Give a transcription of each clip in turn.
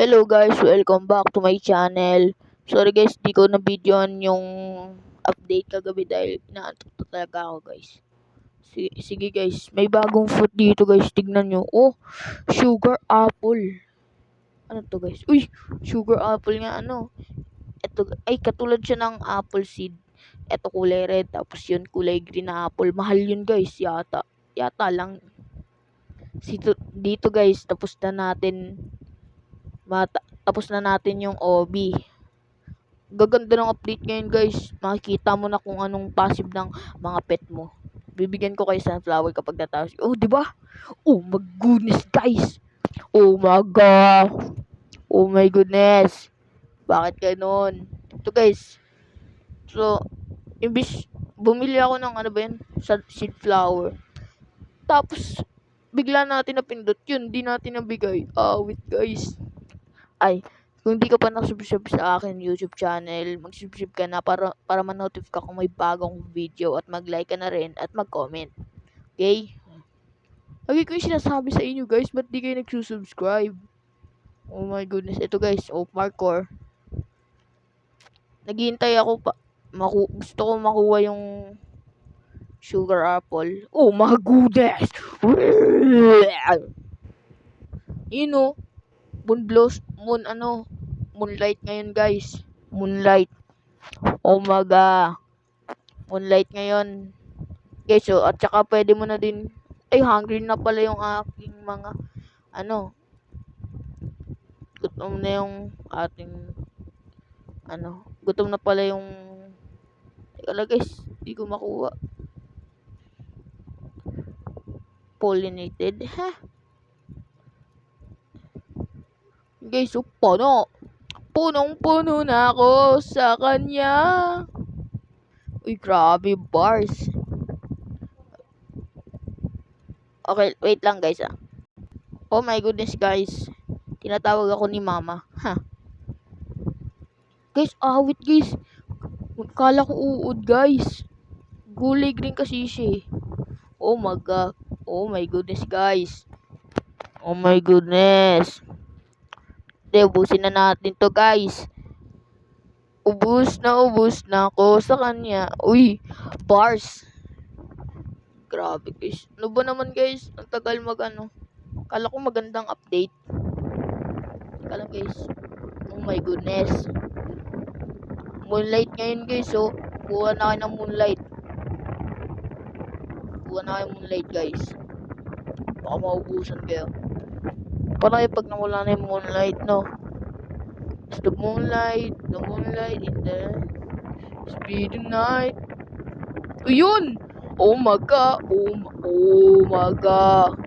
Hello guys, welcome back to my channel. Sorry guys, di ko na videoan yung update kagabi dahil inaantok na talaga ako guys. Sige guys, may bagong fruit dito guys, tignan nyo. Oh, sugar apple. Ano to guys? Uy, sugar apple nga ano. Ito, ay katulad siya ng apple seed. Ito kulay red, tapos yun kulay green na apple. Mahal yun guys, yata. Yata lang. Dito guys, tapos na natin yung OB. Gaganda ng update ngayon guys. Makikita mo na kung anong passive ng mga pet mo. Bibigyan ko kayo sunflower kapag natapos. Oh, di ba? Oh my goodness guys. Oh my god. Oh my goodness. Bakit ganun? Ito guys. So, imbis bumili ako ng ano ba yan? Seed flower. Tapos, bigla natin napindot yun. Di natin nabigay. Wait guys. Ay, kung di ka pa nakasubscribe sa akin YouTube channel, mag-subscribe ka na para ma-notify ka kung may bagong video at mag-like ka na rin at mag-comment. Okay? Lagi ko yung sinasabi sa inyo guys, ba't di kayo nagsusubscribe? Oh my goodness. Ito guys, parkour. Naghihintay ako pa. Gusto ko makuha yung sugar apple. Oh my goodness! You know, moonlight ngayon guys. Moonlight. Oh my god. Moonlight ngayon. Guys, so, at saka pwede mo na din, hungry na pala yung aking mga, gutom na yung ating, gutom na pala yung, teka lang guys, di ko makuha. Pollinated, ha? Guys, so, punong-puno na ako sa kanya. Uy, grabe, bars. Okay, wait lang guys Oh my goodness guys. Tinatawag ako ni mama. Guys, awit guys. Kala ko uod guys. Gulay green kasi siya eh. Oh my god. Oh my goodness guys. Oh my goodness. Ubusin na natin to guys. Ubus na ako sa kanya. Uy, bars. Grabe guys. Ano ba naman guys? Ang tagal Kala ko magandang update. Teka lang guys. Oh my goodness. Moonlight ngayon guys. So, kuha na kayo ng moonlight. Guys. Baka maubusan kayo. Paano kayo pag nawala na yung moonlight, no? The moonlight in the speedy night. Yun! Oh my god. Oh my god.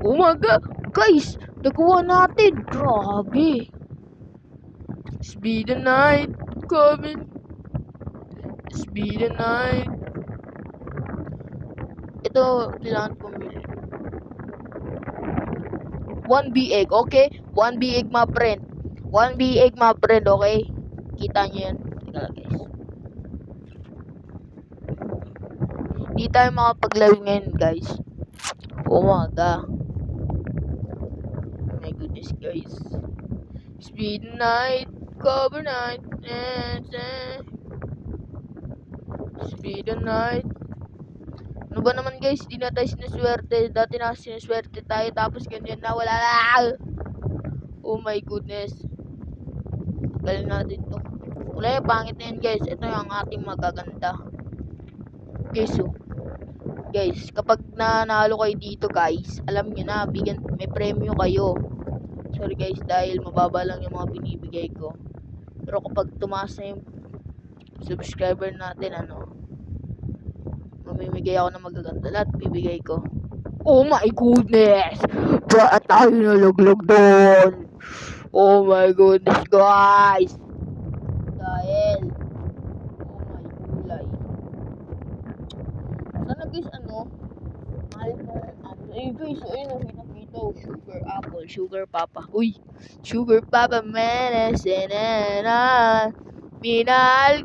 Oh my god. Guys, nagawa natin. Grabe. Speedy night coming. Speedy night. Ito, kailangan ko mili. 1 big egg, okay? 1 big egg, my friend. 1 big egg, my friend, okay? Kita nyo yan. Teka lang, guys. Hindi tayo makapaglaro ngayon, guys. Oh my god. Oh my goodness, guys. Speed night, cover night, speed night. Ano ba naman guys, di na tayo sinuswerte. Dati na sinuswerte tayo tapos ganyan na wala na. Oh my goodness. Galing natin to. Wala yung pangit na yan guys. Ito yung ating magaganda. Guys, guys, kapag nanalo kayo dito guys, alam nyo na, may premyo kayo. Sorry guys, dahil mababa lang yung mga binibigay ko. Pero kapag tumaas na yung subscriber natin, mamimigay ako ng magaganda. Lahat bibigay ko. Oh my goodness! Bakit tayo naluglog doon? Oh my goodness, guys! Dahil, oh my gulay. Sana guys, mahal mo, guys, ayun, kita, sugar apple, sugar papa. Uy, sugar papa, minahal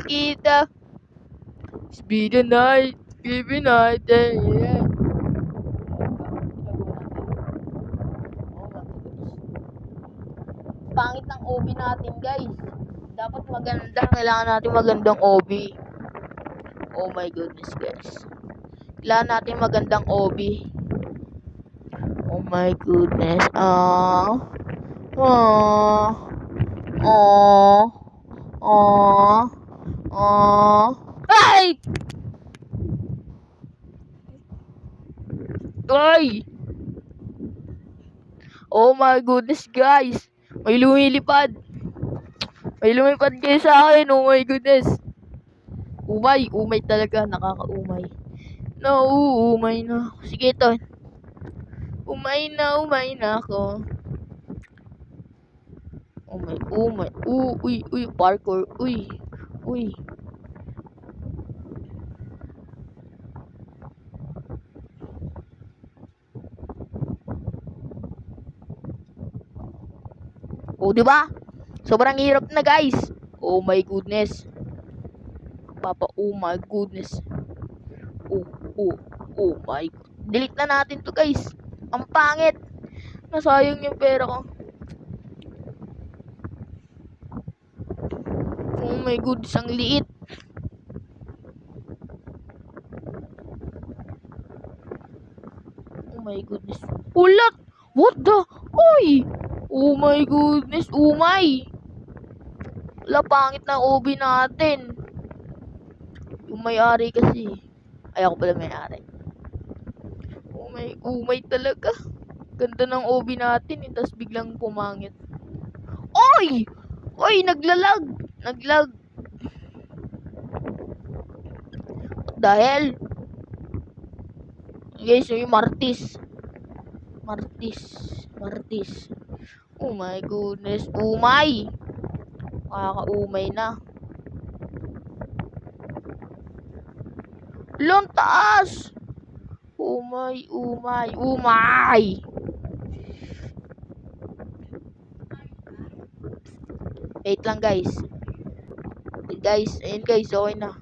kita. Speed the night, baby night, yeah. natin, guys. Dapat maganda. Kailangan natin magandang OB. Oh my goodness, guys. Kailangan natin magandang OB. Oh my goodness. Ah. Ay! Ay! Oh my goodness, guys. May lumilipad. May lumipad kayo sa akin. Oh my goodness. Umay talaga. Nakakaumay. Nauumay na. Sige, to. Umay na ako. Umay. Uy, parkour. Uy. Oh, di ba? Sobrang hirap na, guys. Oh my goodness. Oh my goodness. Oh my. Delete na natin to, guys. Ang pangit. Nasayang yung pera ko. Oh my goodness, ang liit. Oh my goodness. Ulat! What the? Oy! Oh my goodness, umay. Wala, pangit na OB natin. Yung may-ari kasi. Ay, ako pala may-ari. Umay talaga. Ganda ng OB natin, tapos biglang pumangit. Oy! Oy, naglalag. Dahil guys, yung Martis. Oh my goodness, umay. Makakaumay na. Long taas. Umay. Wait lang, guys. Ayun guys, okay na.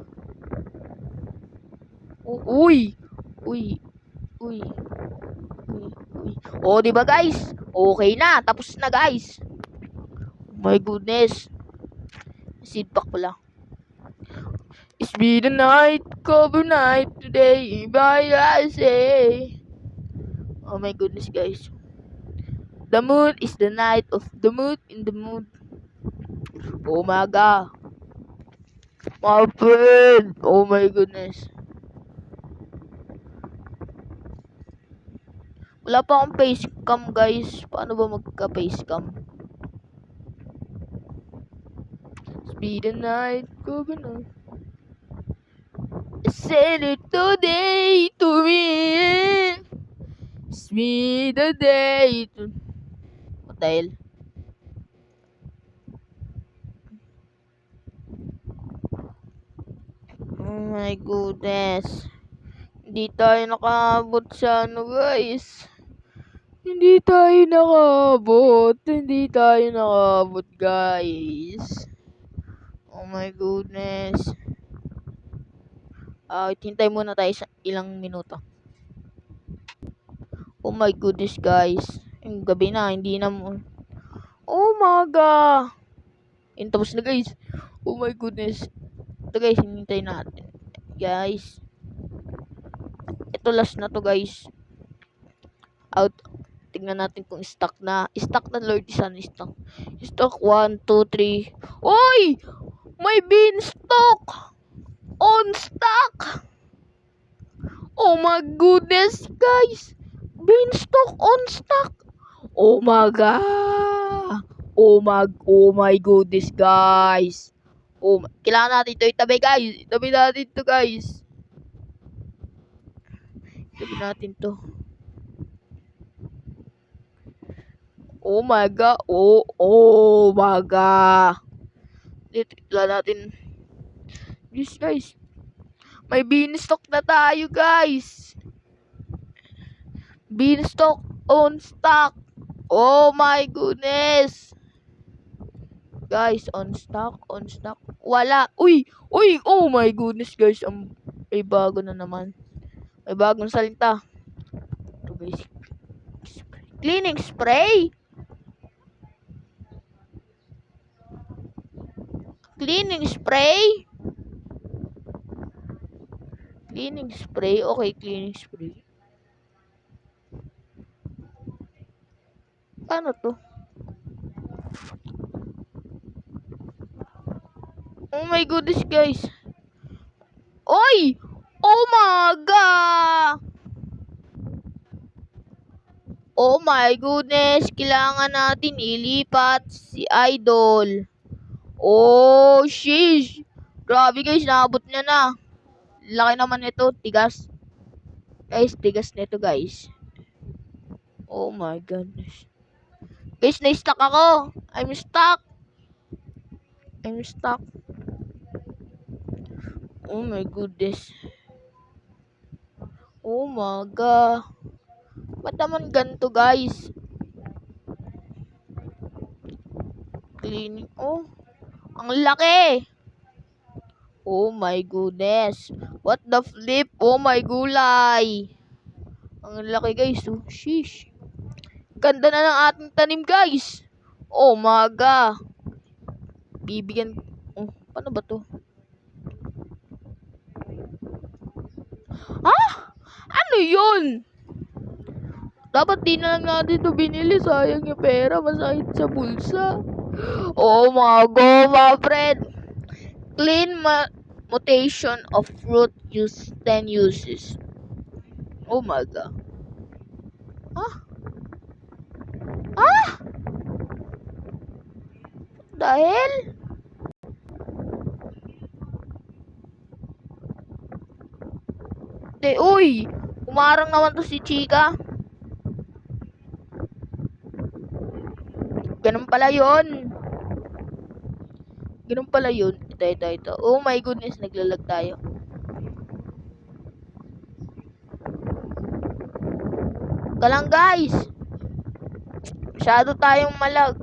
Uy. Oh, di ba, guys? Okay na, tapos na, guys. Oh my goodness. Seedpack pala. It's been a night, cover night today, by I say. Oh my goodness, guys. The mood is the night of the mood in the mood. Oh my god. My friend. Oh my goodness. Wala pa akong face cam, guys. Paano ba magka-face cam? It's been a night, cover night. Send it today to me. It's me the day to... What the hell? Oh my goodness. Hindi tayo nakaabot sa ano, guys. Hindi tayo nakaabot, guys. Oh my goodness. Hintay muna tayo sa ilang minuto. Oh my goodness, guys. Yung gabi na, hindi na mo. Oh my god. Tapos na, guys. Oh my goodness. Ito, guys, hinintay natin. Guys. Ito, last na to, guys. Out. Tingnan natin kung stock na. Stock na, Lord. Isa na stock. Stock 1, 2, 3. Oy! May beanstalk! On stock! Oh my goodness, guys! Beanstalk on stock! Oh my god! Oh my goodness, guys! Kailangan natin ito itabi, guys! Itabi natin to, guys! Itabi natin to. Oh my god! Oh my god! Dito natin. Yes, guys! May beanstalk na tayo, guys! Beanstalk on stock! Oh my goodness! Guys, on stock. Wala. Uy! Oh my goodness, guys. May bago na naman. May bagong salita. Ito, guys. Cleaning spray? Cleaning spray? Cleaning spray? Okay, cleaning spray. Paano to? Oh my goodness, guys. Oy! Oh my God! Oh my goodness, kailangan natin ilipat si Idol. Oh, sheesh. Grabe guys, naabot niya na. Laki naman nito, tigas. Guys, tigas nito guys. Oh my goodness. Guys, na-stuck ako. I'm stuck. Oh my goodness. Oh my God. Ba't naman ganito guys? Cleaning. Oh, ang laki. Oh my goodness. What the flip? Oh my gulay. Ang laki guys. Oh, sheesh. Ganda na ng ating tanim guys. Oh my God. Bibigyan. Oh, paano ba to? Ano yun? Dapat di na lang natin ito binili. Sayang yung pera. Masakit sa bulsa. Oh my God, my friend. Clean mutation of fruit use 10 uses. Oh my God. Dahil? Uy! Umarang naman to si Chika. Ganun pala yun. Ito. Oh my goodness, naglalag tayo. Galang guys. Masyado tayong malag.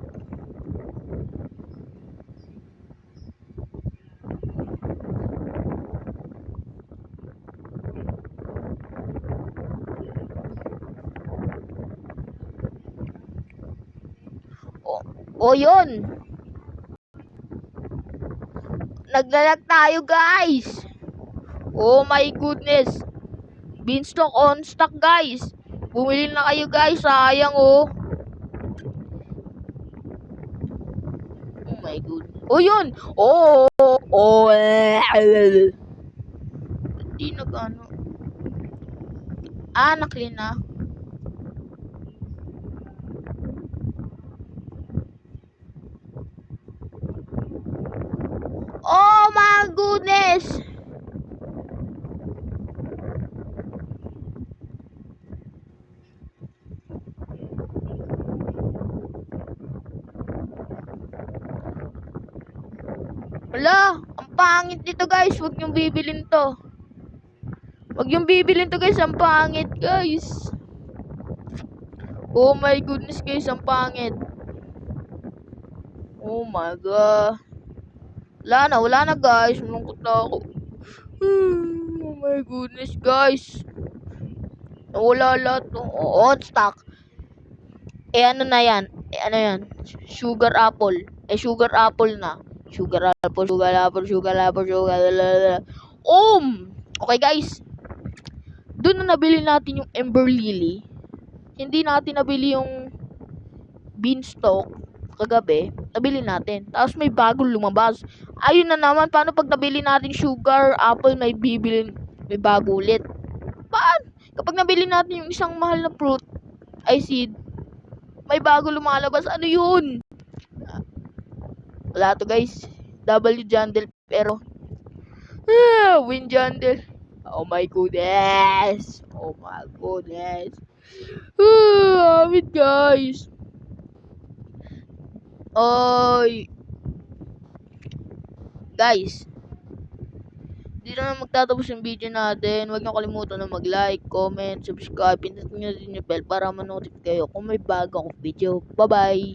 Oh yun. Naglalag tayo guys. Oh my goodness. Beanstalk on stock guys. Bumili na kayo guys. Sayang oh. Oh my goodness. Oh yun. Oh. Hindi nag-ano. Na-clean na. Oh my goodness. Wala, ang pangit nito guys. Huwag niyong bibilin to. Guys. Ang pangit guys. Oh my goodness guys. Ang pangit. Oh my God. Wala na guys. Malungkot na ako. Oh my goodness guys. Nawala lahat. On stock. Ano na yan? Sugar apple. Sugar apple na. Sugar apple. Okay guys. Doon na nabili natin yung Ember Lily. Hindi natin nabili yung beanstalk kagabi. Nabili natin. Tapos may bagong lumabas. Ayun na naman. Paano pag nabili natin sugar apple, may bago ulit? Paano? Kapag nabili natin yung isang mahal na fruit, seed, may bago lumalabas. Ano yun? Wala to guys. W Jandel pero win Jandel. Oh my goodness. Wait guys. Oy. Guys. Dito na magtatapos yung video natin. Huwag niyo kalimutan na mag-like, comment, subscribe, pindutin niyo din yung bell para ma-notify kayo kung may bago akong video. Bye-bye!